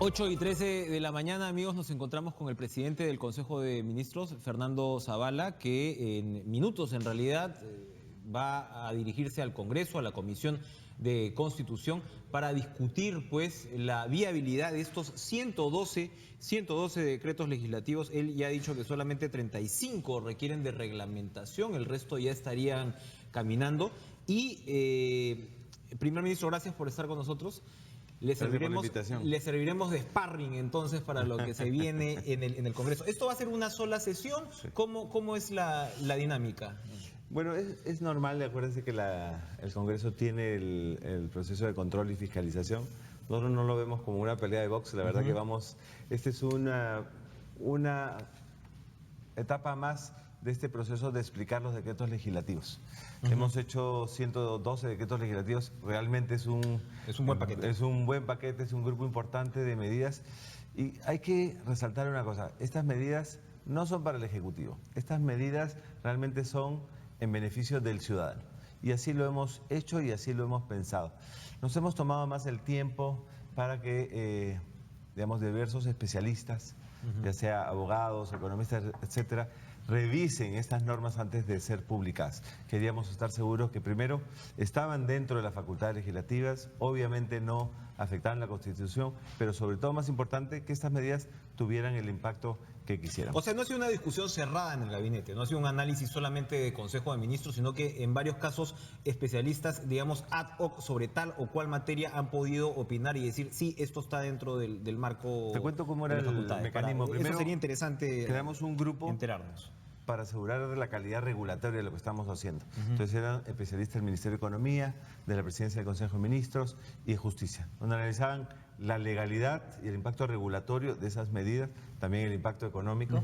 8:13 de la mañana, amigos, nos encontramos con el presidente del Consejo de Ministros, Fernando Zavala, que en minutos, en realidad, va a dirigirse al Congreso, a la Comisión de Constitución, para discutir, pues, la viabilidad de estos 112 decretos legislativos. Él ya ha dicho que solamente 35 requieren de reglamentación, el resto ya estarían caminando. Y, primer ministro, gracias por estar con nosotros. Le serviremos de sparring entonces para lo que se viene en el Congreso. ¿Esto va a ser una sola sesión? Sí. ¿Cómo es la dinámica? Bueno, es normal, acuérdense que el Congreso tiene el proceso de control y fiscalización. Nosotros no lo vemos como una pelea de box, la verdad que vamos, esta es una etapa más de este proceso de explicar los decretos legislativos. Hemos hecho 112 decretos legislativos, realmente es un buen paquete. Es un buen paquete, es un grupo importante de medidas. Y hay que resaltar una cosa, estas medidas no son para el Ejecutivo, estas medidas realmente son en beneficio del ciudadano. Y así lo hemos hecho y así lo hemos pensado. Nos hemos tomado más el tiempo para que, digamos, diversos especialistas, ya sea abogados, economistas, etcétera, revisen estas normas antes de ser publicadas. Queríamos estar seguros que primero estaban dentro de las facultades legislativas, obviamente no afectaban la Constitución, pero sobre todo, más importante, que estas medidas tuvieran el impacto que quisieran. O sea, no ha sido una discusión cerrada en el gabinete, no ha sido un análisis solamente de Consejo de Ministros, sino que en varios casos especialistas, digamos, ad hoc sobre tal o cual materia han podido opinar y decir, sí, esto está dentro del marco. Te cuento cómo era el mecanismo. Primero, eso sería interesante. Creamos un grupo enterarnos para asegurar la calidad regulatoria de lo que estamos haciendo. Entonces eran especialistas del Ministerio de Economía, de la Presidencia del Consejo de Ministros y de Justicia, donde analizaban la legalidad y el impacto regulatorio de esas medidas, también el impacto económico.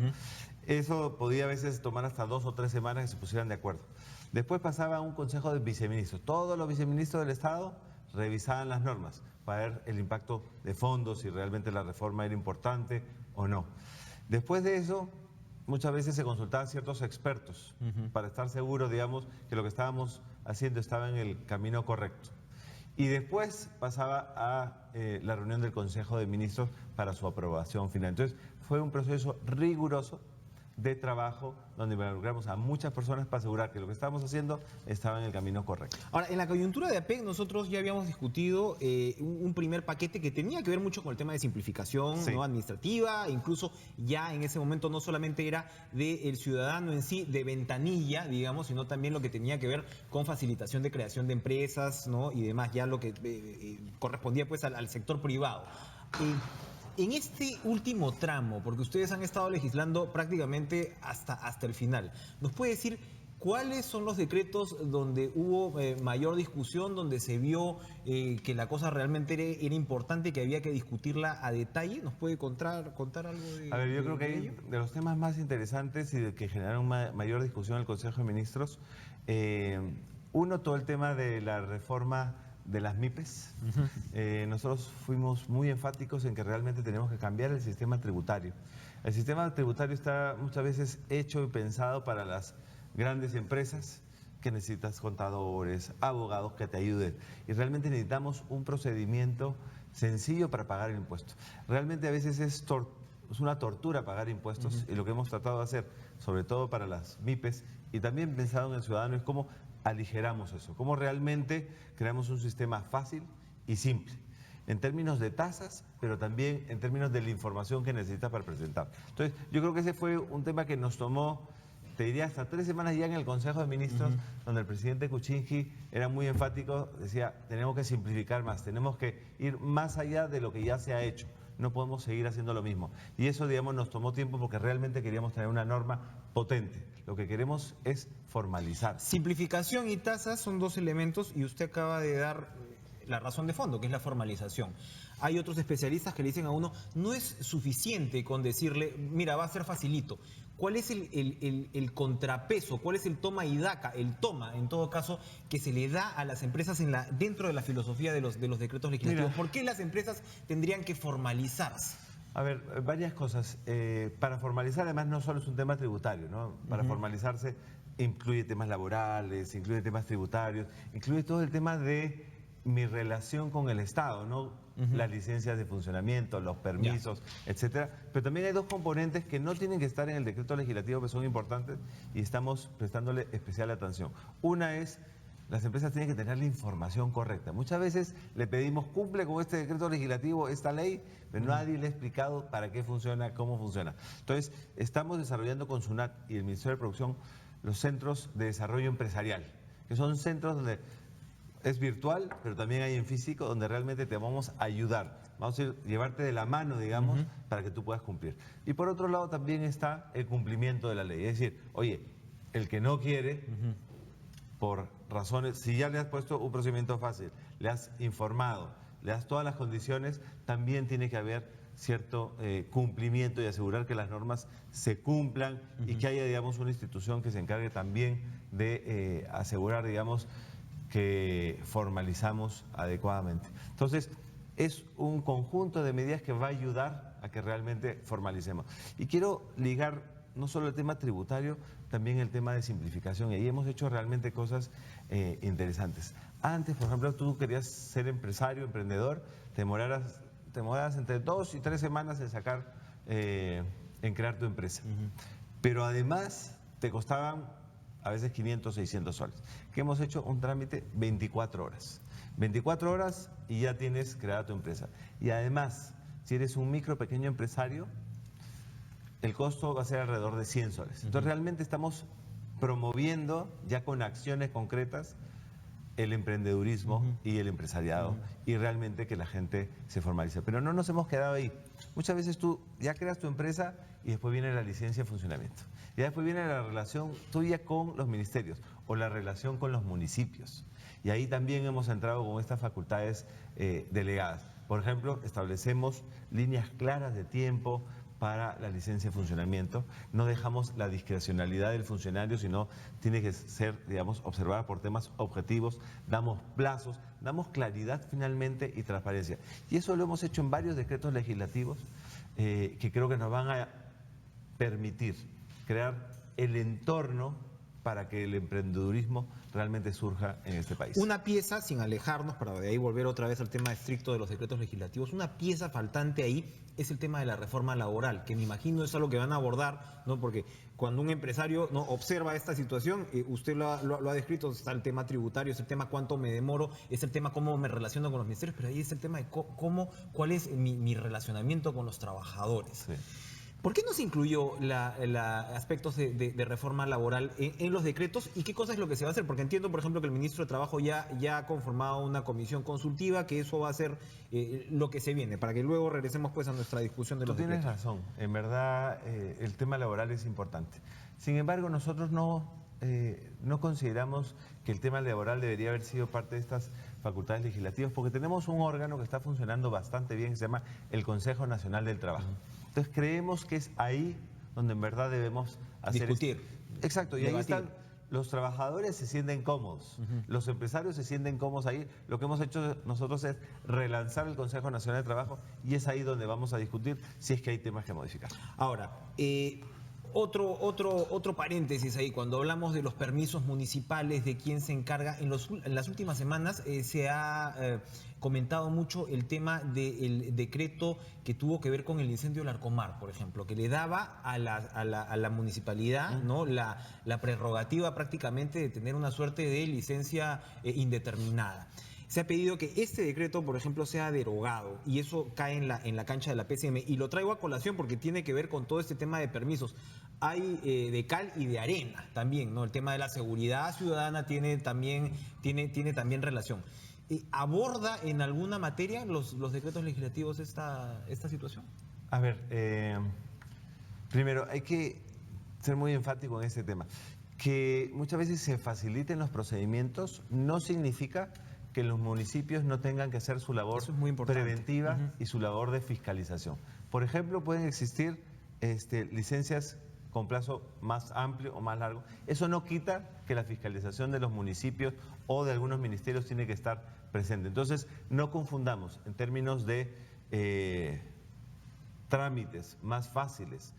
Eso podía a veces tomar hasta 2 o 3 semanas que se pusieran de acuerdo. Después pasaba a un Consejo de Viceministros. Todos los viceministros del Estado revisaban las normas para ver el impacto de fondo, si realmente la reforma era importante o no. Después de eso, muchas veces se consultaban ciertos expertos para estar seguros, digamos, que lo que estábamos haciendo estaba en el camino correcto. Y después pasaba a la reunión del Consejo de Ministros para su aprobación final. Entonces, fue un proceso riguroso de trabajo donde involucramos a muchas personas para asegurar que lo que estábamos haciendo estaba en el camino correcto. Ahora, en la coyuntura de APEC nosotros ya habíamos discutido un primer paquete que tenía que ver mucho con el tema de simplificación, ¿no?, administrativa, incluso ya en ese momento no solamente era del ciudadano en sí, de ventanilla, digamos, sino también lo que tenía que ver con facilitación de creación de empresas, ¿no?, y demás, ya lo que correspondía pues al sector privado. En este último tramo, porque ustedes han estado legislando prácticamente hasta el final, ¿nos puede decir cuáles son los decretos donde hubo mayor discusión, donde se vio que la cosa realmente era importante y que había que discutirla a detalle? ¿Nos puede contar algo de ello? A ver, yo creo que hay de los temas más interesantes y de que generaron mayor discusión en el Consejo de Ministros, uno, todo el tema de la reforma de las MIPES. Nosotros fuimos muy enfáticos en que realmente tenemos que cambiar el sistema tributario. El sistema tributario está muchas veces hecho y pensado para las grandes empresas, que necesitas contadores, abogados que te ayuden. Y realmente necesitamos un procedimiento sencillo para pagar el impuesto. Realmente a veces es una tortura pagar impuestos, y lo que hemos tratado de hacer, sobre todo para las MIPES, y también pensado en el ciudadano, es cómo aligeramos eso, cómo realmente creamos un sistema fácil y simple, en términos de tasas, pero también en términos de la información que necesitas para presentar. Entonces, yo creo que ese fue un tema que nos tomó, te diría, hasta 3 semanas ya en el Consejo de Ministros, donde el presidente Kuczynski era muy enfático, decía, tenemos que simplificar más, tenemos que ir más allá de lo que ya se ha hecho. No podemos seguir haciendo lo mismo. Y eso, digamos, nos tomó tiempo porque realmente queríamos tener una norma potente. Lo que queremos es formalizar. Simplificación y tasas son 2 elementos y usted acaba de dar la razón de fondo, que es la formalización. Hay otros especialistas que le dicen a uno, no es suficiente con decirle, mira, va a ser facilito. ¿Cuál es el contrapeso? ¿Cuál es el toma y daca, el toma, en todo caso, que se le da a las empresas dentro de la filosofía de los decretos legislativos? ¿Por qué las empresas tendrían que formalizarse? A ver, varias cosas. Para formalizar, además, no solo es un tema tributario, ¿no? Para formalizarse incluye temas laborales, incluye temas tributarios, incluye todo el tema de mi relación con el Estado, no las licencias de funcionamiento, los permisos, etcétera. Pero también hay dos componentes que no tienen que estar en el decreto legislativo, que son importantes y estamos prestándole especial atención. Una es, las empresas tienen que tener la información correcta. Muchas veces le pedimos, cumple con este decreto legislativo, esta ley, pero nadie le ha explicado para qué funciona, cómo funciona. Entonces, estamos desarrollando con SUNAT y el Ministerio de Producción los centros de desarrollo empresarial, que son centros donde es virtual, pero también hay en físico, donde realmente te vamos a ayudar. Vamos a llevarte de la mano, digamos, para que tú puedas cumplir. Y por otro lado también está el cumplimiento de la ley. Es decir, oye, el que no quiere, por razones, si ya le has puesto un procedimiento fácil, le has informado, le das todas las condiciones, también tiene que haber cierto cumplimiento y asegurar que las normas se cumplan y que haya, digamos, una institución que se encargue también de asegurar, digamos, que formalizamos adecuadamente. Entonces, es un conjunto de medidas que va a ayudar a que realmente formalicemos. Y quiero ligar no solo el tema tributario, también el tema de simplificación. Y ahí hemos hecho realmente cosas interesantes. Antes, por ejemplo, tú querías ser empresario, emprendedor, te demorabas entre 2 y 3 semanas en sacar, en crear tu empresa. Pero además te costaban a veces 500, 600 soles. Que hemos hecho un trámite 24 horas. 24 horas y ya tienes creada tu empresa. Y además, si eres un pequeño empresario, el costo va a ser alrededor de 100 soles. Entonces realmente estamos promoviendo ya con acciones concretas el emprendedurismo y el empresariado y realmente que la gente se formalice. Pero no nos hemos quedado ahí. Muchas veces tú ya creas tu empresa y después viene la licencia de funcionamiento. Y después viene la relación tuya con los ministerios o la relación con los municipios. Y ahí también hemos entrado con estas facultades delegadas. Por ejemplo, establecemos líneas claras de tiempo para la licencia de funcionamiento. No dejamos la discrecionalidad del funcionario, sino tiene que ser, digamos, observada por temas objetivos, damos plazos, damos claridad finalmente y transparencia. Y eso lo hemos hecho en varios decretos legislativos que creo que nos van a permitir crear el entorno para que el emprendedurismo realmente surja en este país. Una pieza, sin alejarnos, para de ahí volver otra vez al tema estricto de los decretos legislativos, una pieza faltante ahí es el tema de la reforma laboral, que me imagino es algo que van a abordar, ¿no? Porque cuando un empresario no observa esta situación, usted lo ha descrito, está el tema tributario, es el tema cuánto me demoro, es el tema cómo me relaciono con los ministerios, pero ahí es el tema de cuál es mi relacionamiento con los trabajadores. Sí. ¿Por qué no se incluyó aspectos de reforma laboral en los decretos y qué cosa es lo que se va a hacer? Porque entiendo, por ejemplo, que el ministro de Trabajo ya ha conformado una comisión consultiva, que eso va a ser lo que se viene, para que luego regresemos pues a nuestra discusión de los decretos. Tú tienes razón, en verdad el tema laboral es importante. Sin embargo, nosotros no consideramos que el tema laboral debería haber sido parte de estas facultades legislativas, porque tenemos un órgano que está funcionando bastante bien, que se llama el Consejo Nacional del Trabajo. Entonces creemos que es ahí donde en verdad debemos hacer discutir. Exacto, y debatir. ahí están, los trabajadores se sienten cómodos, los empresarios se sienten cómodos ahí. Lo que hemos hecho nosotros es relanzar el Consejo Nacional de Trabajo y es ahí donde vamos a discutir si es que hay temas que modificar. Ahora, otro paréntesis ahí, cuando hablamos de los permisos municipales, de quién se encarga, en las últimas semanas se ha comentado mucho el tema del decreto que tuvo que ver con el incendio del Arcomar, por ejemplo, que le daba a la municipalidad, ¿no?, la prerrogativa prácticamente de tener una suerte de licencia indeterminada. Se ha pedido que este decreto, por ejemplo, sea derogado y eso cae en la cancha de la PCM. Y lo traigo a colación porque tiene que ver con todo este tema de permisos. Hay de cal y de arena también, ¿no? El tema de la seguridad ciudadana tiene también relación. ¿Aborda en alguna materia los decretos legislativos esta situación? A ver, primero hay que ser muy enfático en este tema. Que muchas veces se faciliten los procedimientos no significa que los municipios no tengan que hacer su labor preventiva y su labor de fiscalización. Por ejemplo, pueden existir licencias con plazo más amplio o más largo. Eso no quita que la fiscalización de los municipios o de algunos ministerios tiene que estar presente. Entonces, no confundamos en términos de trámites más fáciles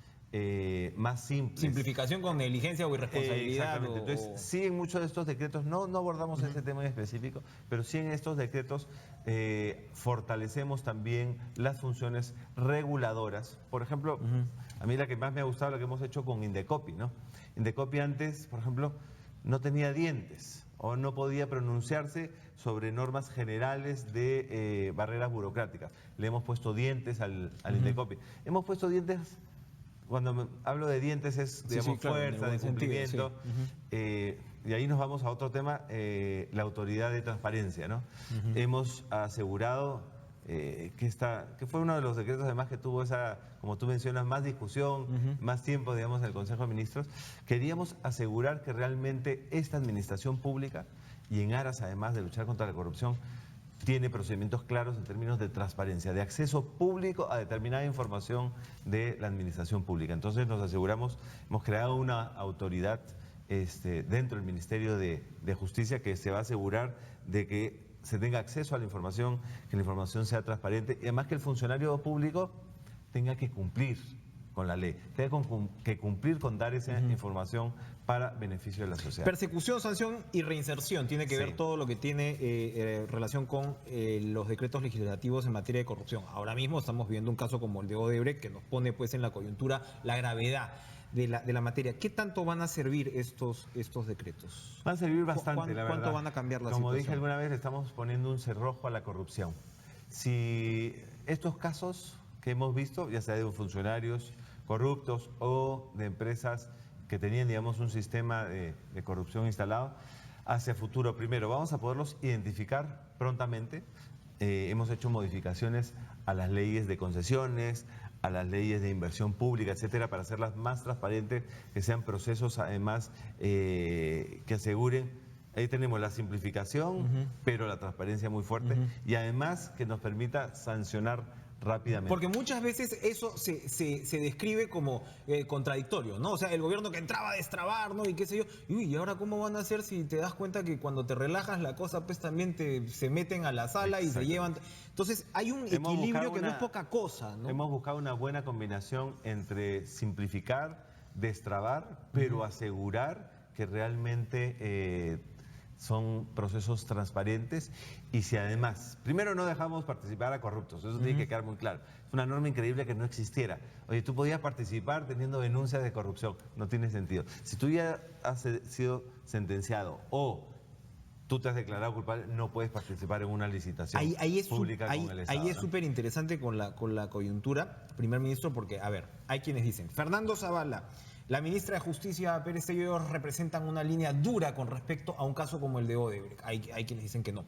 más simples. Simplificación con negligencia o irresponsabilidad. Exactamente. Entonces, sí, en muchos de estos decretos, no abordamos ese tema en específico, pero sí en estos decretos fortalecemos también las funciones reguladoras. Por ejemplo, a mí la que más me ha gustado, la que hemos hecho con Indecopi, ¿no? Indecopi antes, por ejemplo, no tenía dientes o no podía pronunciarse sobre normas generales de barreras burocráticas. Le hemos puesto dientes al Indecopi. Hemos puesto dientes, cuando hablo de dientes es, digamos, claro, fuerza, de cumplimiento. Y ahí nos vamos a otro tema, la autoridad de transparencia, ¿no? Hemos asegurado que fue uno de los decretos además que tuvo esa, como tú mencionas, más discusión, más tiempo, digamos, en el Consejo de Ministros. Queríamos asegurar que realmente esta administración pública, y en aras además de luchar contra la corrupción, tiene procedimientos claros en términos de transparencia, de acceso público a determinada información de la administración pública. Entonces nos aseguramos, hemos creado una autoridad dentro del Ministerio de Justicia que se va a asegurar de que se tenga acceso a la información, que la información sea transparente y además que el funcionario público tenga que cumplir con la ley, tenga que cumplir con dar esa información para beneficio de la sociedad. Persecución, sanción y reinserción tiene que ver todo lo que tiene relación con los decretos legislativos en materia de corrupción. Ahora mismo estamos viendo un caso como el de Odebrecht que nos pone pues en la coyuntura la gravedad de la materia. ¿Qué tanto van a servir estos decretos? Van a servir bastante, la verdad. ¿Cuánto van a cambiar la Como situación? dije alguna vez, estamos poniendo un cerrojo a la corrupción. Si estos casos que hemos visto, ya sea de funcionarios corruptos o de empresas que tenían, digamos, un sistema de corrupción instalado, hacia futuro, primero, vamos a poderlos identificar prontamente. Hemos hecho modificaciones a las leyes de concesiones, a las leyes de inversión pública, etcétera, para hacerlas más transparentes, que sean procesos además que aseguren. Ahí tenemos la simplificación, pero la transparencia muy fuerte y además que nos permita sancionar rápidamente. Porque muchas veces eso se describe como contradictorio, ¿no? O sea, el gobierno que entraba a destrabar, ¿no? Y qué sé yo. ¿Y ahora cómo van a hacer si te das cuenta que cuando te relajas la cosa, pues también se meten a la sala y se llevan? Entonces, hay un equilibrio que no es poca cosa, ¿no? Hemos buscado una buena combinación entre simplificar, destrabar, pero asegurar que realmente son procesos transparentes y si además, primero no dejamos participar a corruptos, eso tiene que quedar muy claro. Es una norma increíble que no existiera. Oye, tú podías participar teniendo denuncias de corrupción, no tiene sentido. Si tú ya has sido sentenciado o tú te has declarado culpable, no puedes participar en una licitación pública con el Estado. Ahí es súper interesante con la coyuntura, primer ministro, porque, a ver, hay quienes dicen, Fernando Zavala, la ministra de Justicia, Pérez Celledo, representan una línea dura con respecto a un caso como el de Odebrecht. Hay quienes dicen que no.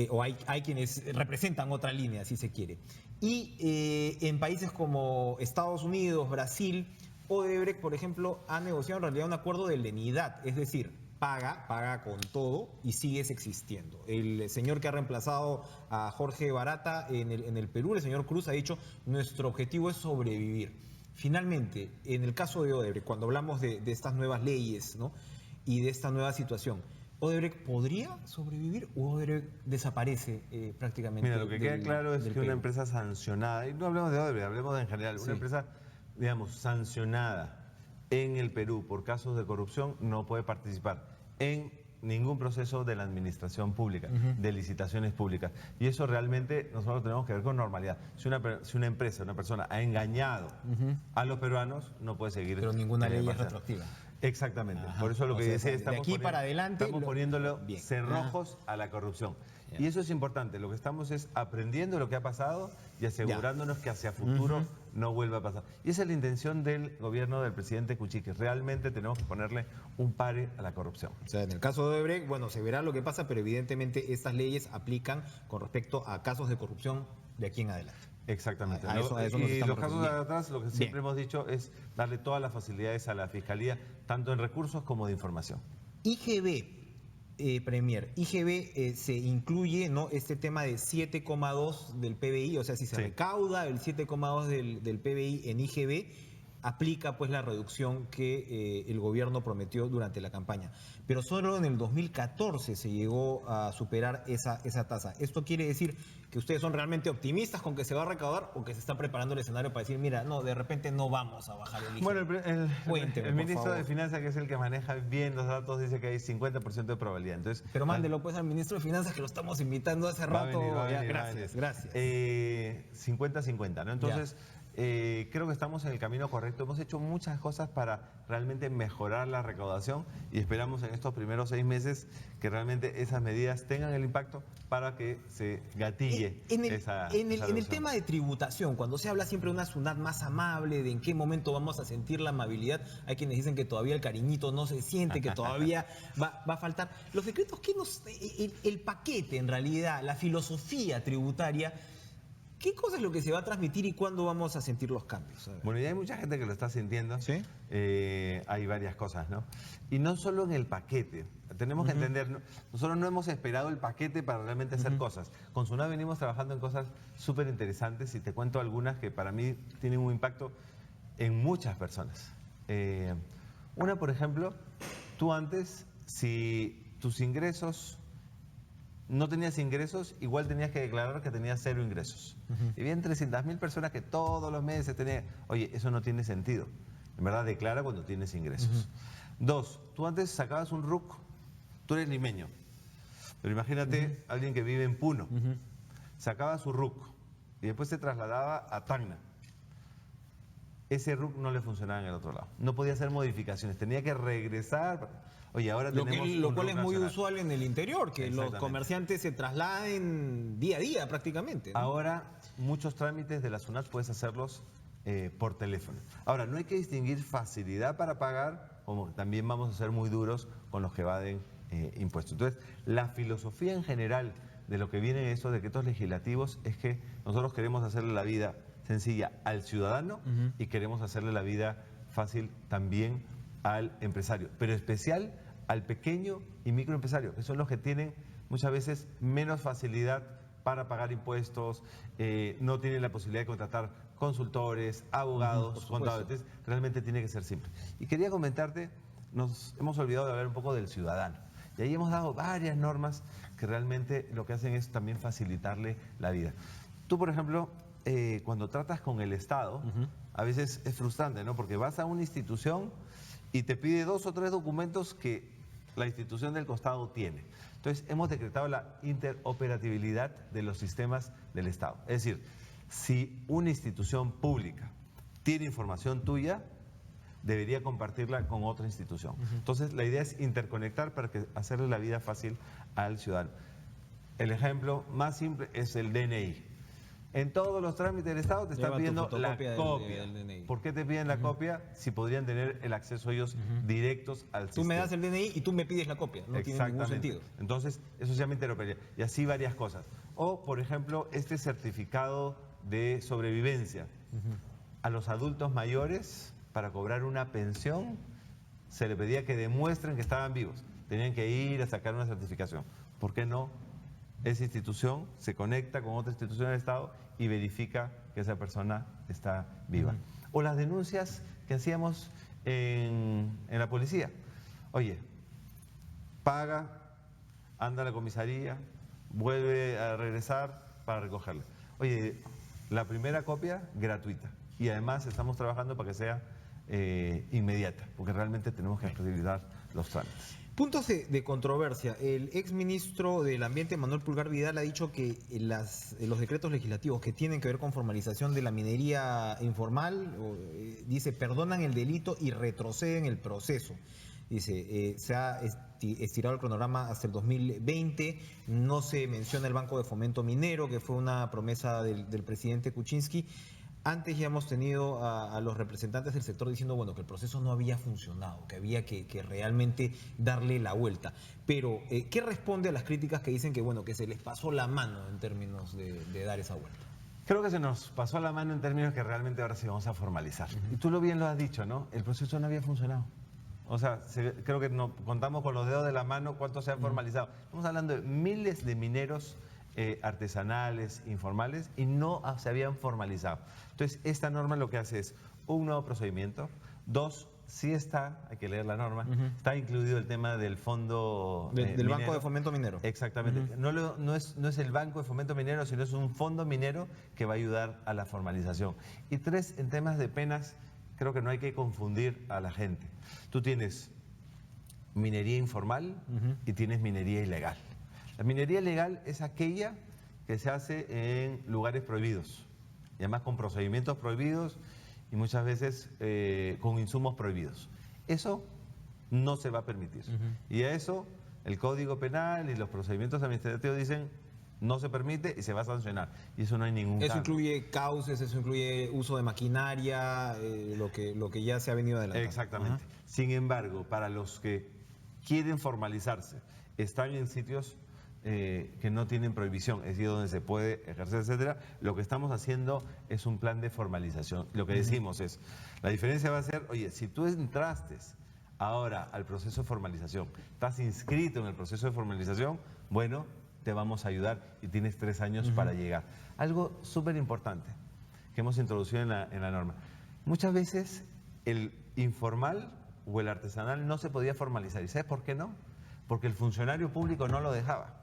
O hay quienes representan otra línea, si se quiere. Y en países como Estados Unidos, Brasil, Odebrecht, por ejemplo, ha negociado en realidad un acuerdo de lenidad, es decir, paga con todo y sigues existiendo. El señor que ha reemplazado a Jorge Barata en el Perú, el señor Cruz, ha dicho, nuestro objetivo es sobrevivir. Finalmente, en el caso de Odebrecht, cuando hablamos de estas nuevas leyes, ¿no? Y de esta nueva situación, ¿Odebrecht podría sobrevivir o Odebrecht desaparece prácticamente? Mira, lo que queda claro es que una empresa sancionada, y no hablemos de Odebrecht, hablemos de en general, una empresa, digamos, sancionada en el Perú por casos de corrupción no puede participar en ningún proceso de la administración pública, de licitaciones públicas. Y eso realmente nosotros tenemos que ver con normalidad. Si una empresa, una persona ha engañado a los peruanos, no puede seguir. Pero ninguna ley es retroactiva. Exactamente. Por eso lo que decía, estamos poniéndole cerrojos a la corrupción. Y eso es importante. Lo que estamos es aprendiendo lo que ha pasado y asegurándonos que hacia futuro no vuelva a pasar. Y esa es la intención del gobierno del presidente Kuczynski. Realmente tenemos que ponerle un pare a la corrupción. O sea, en el caso de Odebrecht, bueno, se verá lo que pasa, pero evidentemente estas leyes aplican con respecto a casos de corrupción de aquí en adelante. Exactamente. Y los casos de atrás, lo que siempre hemos dicho es darle todas las facilidades a la Fiscalía, tanto en recursos como de información. IGB. Premier, IGB se incluye, ¿no?, este tema de 7,2 del PBI, o sea, si se recauda el 7,2 del PBI en IGB, aplica pues la reducción que el gobierno prometió durante la campaña. Pero solo en el 2014 se llegó a superar esa tasa. ¿Esto quiere decir que ustedes son realmente optimistas con que se va a recaudar o que se está preparando el escenario para decir, mira, no, de repente no vamos a bajar el IGE? Bueno, Cuénteme, el por ministro favor. de Finanzas, que es el que maneja bien los datos, dice que hay 50% de probabilidad. Entonces, Pero mándelo pues al ministro de Finanzas, que lo estamos invitando hace rato. Gracias. 50-50, ¿no? Entonces, creo que estamos en el camino correcto. Hemos hecho muchas cosas para realmente mejorar la recaudación y esperamos en estos primeros 6 meses que realmente esas medidas tengan el impacto para que se gatille en esa el reducción. tema de tributación, cuando se habla siempre de una SUNAT más amable, de en qué momento vamos a sentir la amabilidad, hay quienes dicen que todavía el cariñito no se siente, que todavía va a faltar. Los decretos, el paquete en realidad, la filosofía tributaria, ¿qué cosa es lo que se va a transmitir y cuándo vamos a sentir los cambios? Bueno, ya hay mucha gente que lo está sintiendo. ¿Sí? Hay varias cosas, ¿no? Y no solo en el paquete. Tenemos que entender, nosotros no hemos esperado el paquete para realmente hacer cosas. Con SUNAT venimos trabajando en cosas súper interesantes y te cuento algunas que para mí tienen un impacto en muchas personas. Una, por ejemplo, tú antes, si tus ingresos... no tenías ingresos, igual tenías que declarar que tenías 0 ingresos. Y había 300.000 personas que todos los meses tenían... Oye, eso no tiene sentido. En verdad, declara cuando tienes ingresos. 2, tú antes sacabas un RUC, tú eres limeño, pero imagínate alguien que vive en Puno, sacaba su RUC y después se trasladaba a Tacna. Ese RUC no le funcionaba en el otro lado. No podía hacer modificaciones, tenía que regresar... Oye, ahora tenemos lo cual es muy nacional. usual en el interior, que los comerciantes se trasladen día a día prácticamente, ¿no? Ahora, muchos trámites de la SUNAT puedes hacerlos por teléfono. Ahora, no hay que distinguir facilidad para pagar, como también vamos a ser muy duros con los que evaden impuestos. Entonces, la filosofía en general de lo que viene en estos decretos legislativos es que nosotros queremos hacerle la vida sencilla al ciudadano y queremos hacerle la vida fácil también al empresario, pero especial al pequeño y microempresario, que son los que tienen muchas veces menos facilidad para pagar impuestos, no tienen la posibilidad de contratar consultores, abogados, contadores. Realmente tiene que ser simple. Y quería comentarte, nos hemos olvidado de hablar un poco del ciudadano. Y ahí hemos dado varias normas que realmente lo que hacen es también facilitarle la vida. Tú, por ejemplo, cuando tratas con el Estado, a veces es frustrante, ¿no? Porque vas a una institución y te pide 2 o 3 documentos que la institución del costado tiene. Entonces, hemos decretado la interoperabilidad de los sistemas del Estado. Es decir, si una institución pública tiene información tuya, debería compartirla con otra institución. Entonces, la idea es interconectar para hacerle la vida fácil al ciudadano. El ejemplo más simple es el DNI. En todos los trámites del Estado te están pidiendo la copia. Del DNI. ¿Por qué te piden la copia? Si podrían tener el acceso ellos directos al sistema. Tú me das el DNI y tú me pides la copia. No tiene ningún sentido. Entonces, eso se llama interoperabilidad. Y así varias cosas. O, por ejemplo, este certificado de sobrevivencia. A los adultos mayores, para cobrar una pensión, se le pedía que demuestren que estaban vivos. Tenían que ir a sacar una certificación. ¿Por qué no? Esa institución se conecta con otra institución del Estado y verifica que esa persona está viva. O las denuncias que hacíamos en la policía. Oye, paga, anda a la comisaría, vuelve a regresar para recogerla. Oye, la primera copia gratuita. Y además estamos trabajando para que sea inmediata, porque realmente tenemos que agilizar los trámites. Puntos de controversia. El exministro del Ambiente, Manuel Pulgar Vidal, ha dicho que los decretos legislativos que tienen que ver con formalización de la minería informal, dice, perdonan el delito y retroceden el proceso. Dice, se ha estirado el cronograma hasta el 2020, no se menciona el Banco de Fomento Minero, que fue una promesa del presidente Kuczynski. Antes ya hemos tenido a los representantes del sector diciendo, bueno, que el proceso no había funcionado, que había que realmente darle la vuelta. Pero, ¿qué responde a las críticas que dicen que, bueno, que se les pasó la mano en términos de dar esa vuelta? Creo que se nos pasó la mano en términos que realmente ahora sí vamos a formalizar. Y tú bien lo has dicho, ¿no? El proceso no había funcionado. O sea, creo que no, contamos con los dedos de la mano cuánto se ha formalizado. Estamos hablando de miles de mineros artesanales, informales, y no se habían formalizado. Entonces, esta norma lo que hace es, un nuevo procedimiento. 2, sí está, hay que leer la norma, está incluido el tema del fondo del Banco de Fomento Minero. Exactamente. No es el Banco de Fomento Minero, sino es un fondo minero que va a ayudar a la formalización. Y 3, en temas de penas, creo que no hay que confundir a la gente. Tú tienes minería informal y tienes minería ilegal. La minería ilegal es aquella que se hace en lugares prohibidos, y además con procedimientos prohibidos y muchas veces con insumos prohibidos. Eso no se va a permitir. Y a eso el Código Penal y los procedimientos administrativos dicen no se permite y se va a sancionar. Y eso no hay ningún Eso cambio. incluye cauces, eso incluye uso de maquinaria, lo que ya se ha venido adelantando. Exactamente. Sin embargo, para los que quieren formalizarse, están en sitios que no tienen prohibición, es decir, donde se puede ejercer, etcétera, lo que estamos haciendo es un plan de formalización. Lo que decimos es, la diferencia va a ser, oye, si tú entraste ahora al proceso de formalización, estás inscrito en el proceso de formalización, bueno, te vamos a ayudar y tienes 3 años para llegar. Algo súper importante que hemos introducido en la norma. Muchas veces el informal o el artesanal no se podía formalizar. ¿Y sabes por qué no? Porque el funcionario público no lo dejaba.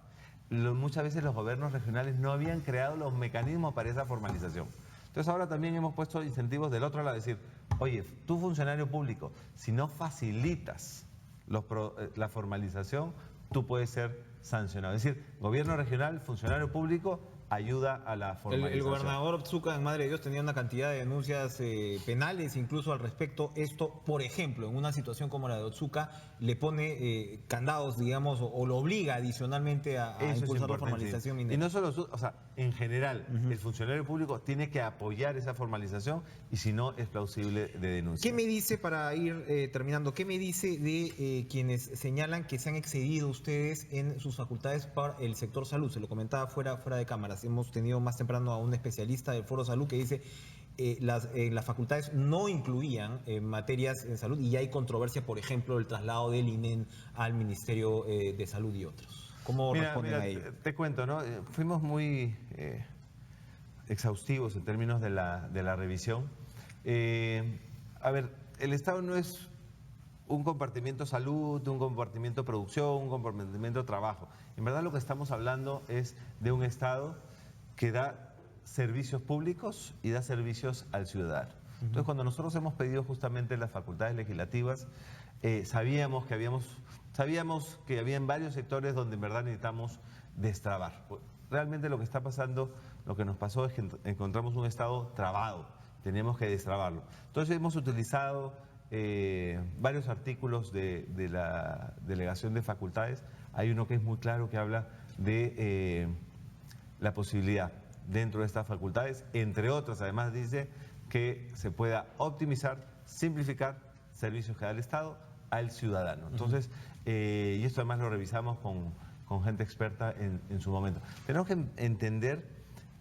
Muchas veces los gobiernos regionales no habían creado los mecanismos para esa formalización. Entonces ahora también hemos puesto incentivos del otro lado, decir, oye, tú funcionario público, si no facilitas la formalización, tú puedes ser sancionado. Es decir, gobierno regional, funcionario público, ayuda a la formalización. El gobernador Otsuka en Madre de Dios tenía una cantidad de denuncias penales incluso al respecto. Esto, por ejemplo, en una situación como la de Otsuka, le pone candados, digamos, o lo obliga adicionalmente a impulsar la formalización minera. Y no solo, o sea, en general, el funcionario público tiene que apoyar esa formalización y si no, es plausible de denuncia. ¿Qué me dice, para ir terminando, qué me dice de quienes señalan que se han excedido ustedes en sus facultades para el sector salud? Se lo comentaba fuera de cámaras. Hemos tenido más temprano a un especialista del Foro Salud que dice las facultades no incluían materias en salud y ya hay controversia, por ejemplo, el traslado del INEN al Ministerio de Salud y otros. ¿Cómo responden a ello? Te cuento, ¿no? Fuimos muy exhaustivos en términos de la revisión. A ver, el Estado no es un compartimiento salud, un compartimiento producción, un compartimento trabajo. En verdad lo que estamos hablando es de un Estado que da servicios públicos y da servicios al ciudadano. Entonces, cuando nosotros hemos pedido justamente las facultades legislativas, sabíamos que había varios sectores donde en verdad necesitamos destrabar. Realmente lo que está pasando, lo que nos pasó es que encontramos un Estado trabado, teníamos que destrabarlo. Entonces hemos utilizado varios artículos de la delegación de facultades. Hay uno que es muy claro que habla de la posibilidad dentro de estas facultades, entre otras, además dice que se pueda optimizar, simplificar servicios que da el Estado al ciudadano. Entonces, y esto además lo revisamos con gente experta en su momento. Tenemos que entender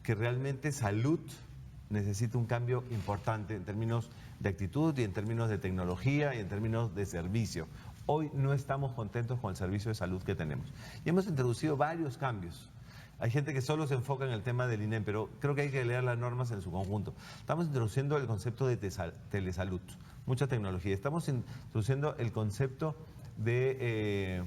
que realmente salud necesita un cambio importante en términos de actitud y en términos de tecnología y en términos de servicio. Hoy no estamos contentos con el servicio de salud que tenemos. Y hemos introducido varios cambios. Hay gente que solo se enfoca en el tema del INEM, pero creo que hay que leer las normas en su conjunto. Estamos introduciendo el concepto de telesalud, mucha tecnología. Estamos introduciendo el concepto de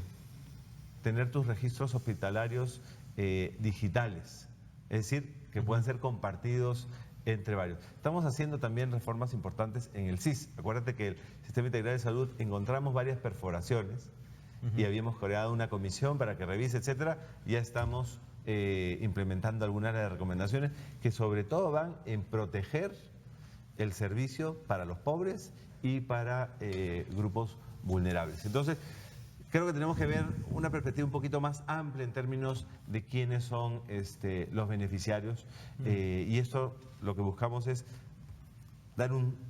tener tus registros hospitalarios digitales, es decir, que puedan ser compartidos entre varios. Estamos haciendo también reformas importantes en el SIS. Acuérdate que el Sistema Integral de Salud encontramos varias perforaciones y habíamos creado una comisión para que revise, etcétera. Ya estamos implementando algunas de las recomendaciones que sobre todo van en proteger el servicio para los pobres y para grupos vulnerables. Entonces, creo que tenemos que ver una perspectiva un poquito más amplia en términos de quiénes son los beneficiarios y esto lo que buscamos es dar un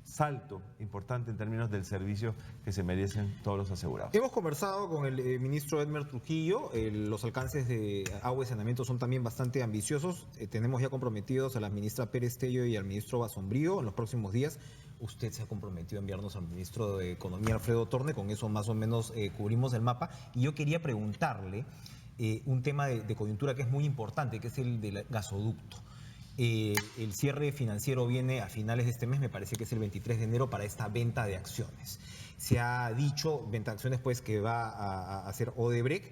salto importante en términos del servicio que se merecen todos los asegurados. Hemos conversado con el ministro Edmer Trujillo, los alcances de agua y saneamiento son también bastante ambiciosos, tenemos ya comprometidos a la ministra Pérez Tello y al ministro Basombrío en los próximos días. Usted se ha comprometido a enviarnos al ministro de Economía, Alfredo Torne, con eso más o menos cubrimos el mapa. Y yo quería preguntarle un tema de coyuntura que es muy importante, que es el del gasoducto. El cierre financiero viene a finales de este mes, me parece que es el 23 de enero, para esta venta de acciones. Se ha dicho, venta de acciones, pues, que va a hacer Odebrecht.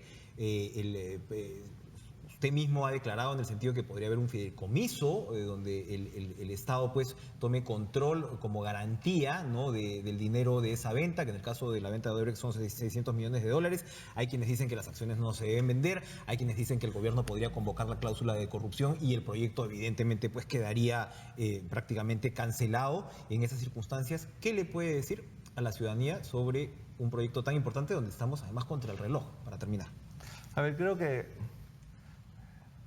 Usted mismo ha declarado en el sentido que podría haber un fideicomiso donde el Estado, pues, tome control como garantía, ¿no?, del dinero de esa venta, que en el caso de la venta de Odebrecht son 600 millones de dólares. Hay quienes dicen que las acciones no se deben vender, hay quienes dicen que el gobierno podría convocar la cláusula de corrupción y el proyecto evidentemente, pues, quedaría prácticamente cancelado en esas circunstancias. ¿Qué le puede decir a la ciudadanía sobre un proyecto tan importante donde estamos además contra el reloj, para terminar? A ver, creo que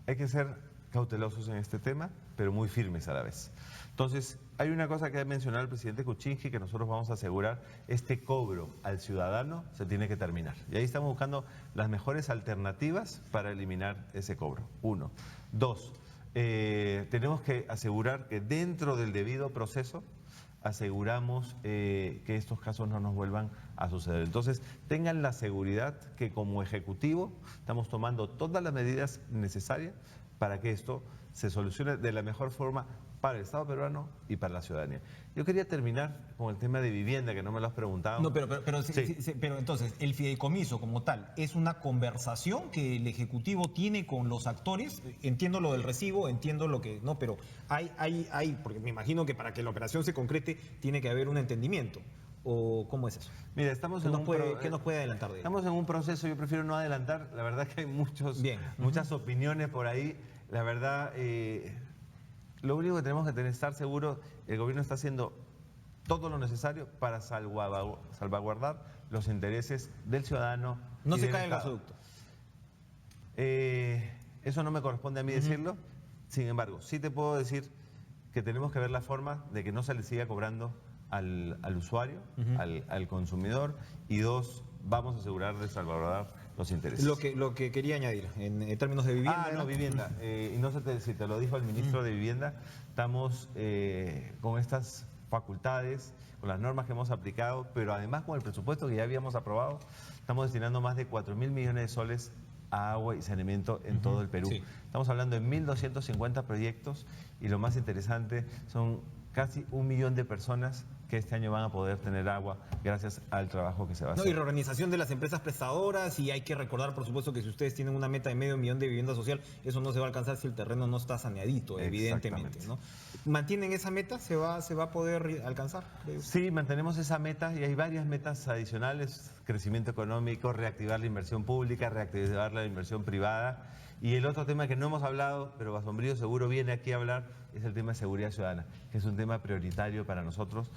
hay que ser cautelosos en este tema, pero muy firmes a la vez. Entonces, hay una cosa que ha mencionado el presidente Kuczynski que nosotros vamos a asegurar: este cobro al ciudadano se tiene que terminar. Y ahí estamos buscando las mejores alternativas para eliminar ese cobro. 1. 2, tenemos que asegurar que dentro del debido proceso aseguramos que estos casos no nos vuelvan a suceder. Entonces, tengan la seguridad que como Ejecutivo estamos tomando todas las medidas necesarias para que esto se solucione de la mejor forma para el Estado peruano y para la ciudadanía. Yo quería terminar con el tema de vivienda, que no me lo has preguntado. No, pero entonces, el fideicomiso como tal, ¿es una conversación que el Ejecutivo tiene con los actores? Entiendo lo del recibo, entiendo lo que... No, pero hay porque me imagino que para que la operación se concrete tiene que haber un entendimiento. ¿O cómo es eso? Mira, estamos ¿Qué nos puede adelantar de ello? Estamos en un proceso, yo prefiero no adelantar. La verdad que hay muchas opiniones por ahí. La verdad... lo único que tenemos que estar seguros, el gobierno está haciendo todo lo necesario para salvaguardar los intereses del ciudadano. No se cae el gasoducto. Eso no me corresponde a mí decirlo. Sin embargo, sí te puedo decir que tenemos que ver la forma de que no se le siga cobrando al usuario, al consumidor. Y 2, vamos a asegurar de salvaguardar los intereses. Lo que quería añadir, en términos de vivienda... vivienda. Y no sé si te lo dijo el ministro de Vivienda, estamos con estas facultades, con las normas que hemos aplicado, pero además con el presupuesto que ya habíamos aprobado, estamos destinando más de 4.000 millones de soles a agua y saneamiento en todo el Perú. Sí. Estamos hablando de 1.250 proyectos y lo más interesante son casi 1 millón de personas que este año van a poder tener agua gracias al trabajo que se va a hacer. Y reorganización de las empresas prestadoras, y hay que recordar, por supuesto, que si ustedes tienen una meta de 500 millones de vivienda social, eso no se va a alcanzar si el terreno no está saneadito, evidentemente, ¿no? ¿Mantienen esa meta? ¿Se va a poder alcanzar? Sí, mantenemos esa meta y hay varias metas adicionales: crecimiento económico, reactivar la inversión pública, reactivar la inversión privada. Y el otro tema que no hemos hablado, pero Basombrío seguro viene aquí a hablar, es el tema de seguridad ciudadana, que es un tema prioritario para nosotros.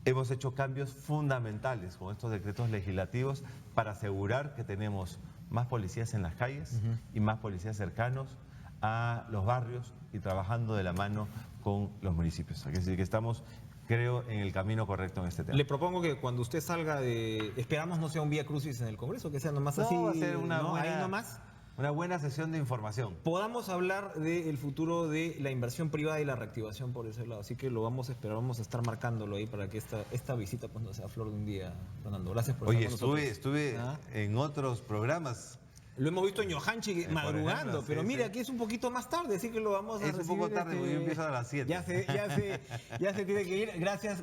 Hemos hecho cambios fundamentales con estos decretos legislativos para asegurar que tenemos más policías en las calles y más policías cercanos a los barrios y trabajando de la mano con los municipios. Así que estamos, creo, en el camino correcto en este tema. Le propongo que cuando usted salga esperamos no sea un vía crucis en el Congreso, que sea nomás así. Va a ser ahí nomás. Una buena sesión de información. Podamos hablar del futuro de la inversión privada y la reactivación por ese lado. Así que lo vamos a esperar, vamos a estar marcándolo ahí para que esta visita pues no sea flor de un día, Fernando. Gracias por estar con nosotros. Estuve en otros programas. Lo hemos visto en Yohanchi madrugando, ejemplo, pero mira, aquí es un poquito más tarde, así que lo vamos a recibir. Es un poco tarde, porque yo empiezo a las 7. Ya se tiene que ir. Gracias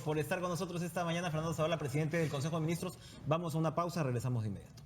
por estar con nosotros esta mañana, Fernando Zavala, presidente del Consejo de Ministros. Vamos a una pausa, regresamos de inmediato.